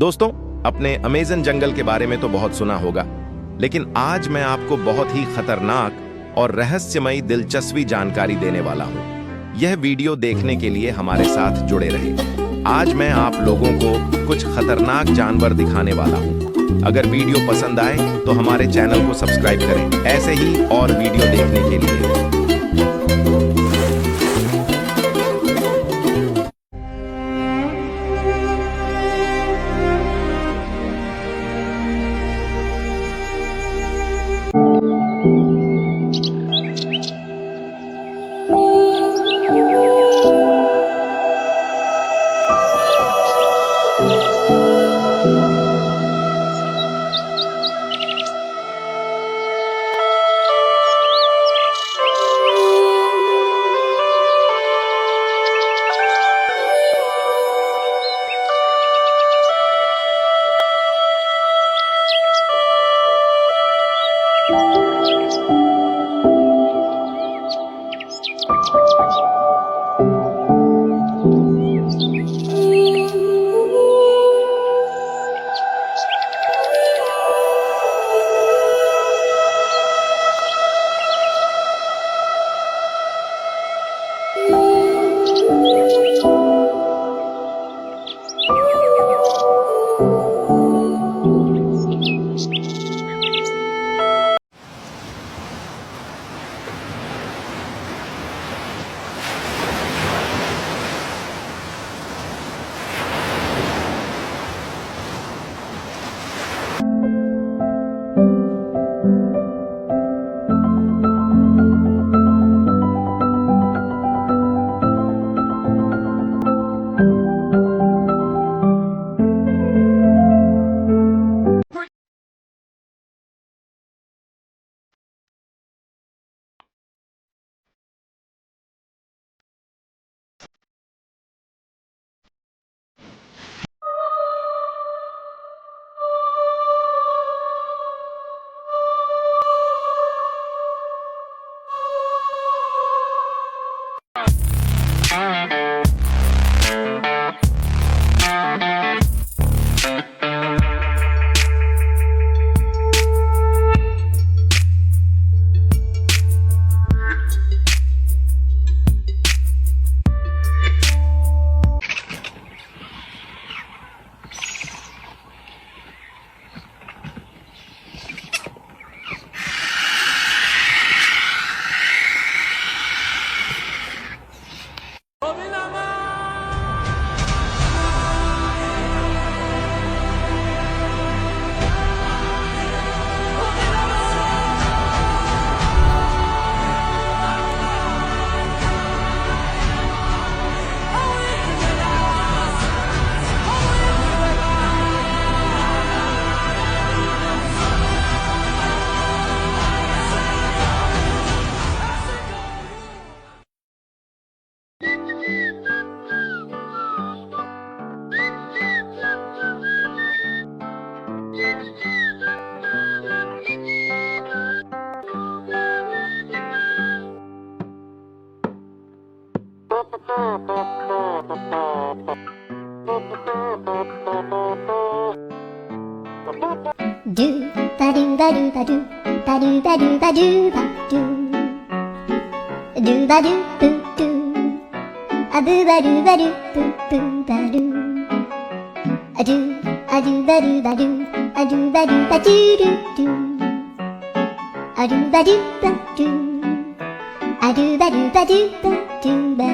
दोस्तों, अपने अमेज़न जंगल के बारे में तो बहुत सुना होगा, लेकिन आज मैं आपको बहुत ही खतरनाक और रहस्यमयी दिलचस्पी जानकारी देने वाला हूँ। यह वीडियो देखने के लिए हमारे साथ जुड़े रहे। आज मैं आप लोगों को कुछ खतरनाक जानवर दिखाने वाला हूँ। अगर वीडियो पसंद आए तो हमारे चैनल को सब्सक्राइब करें, ऐसे ही और वीडियो देखने के लिए। Do ba do ba do ba do ba do ba do ba do ba do ba do boo doo a boo ba do ba do boo boo ba do a do ba do ba do a do ba do ba do do do a do ba do ba do a do ba do ba do ba do ba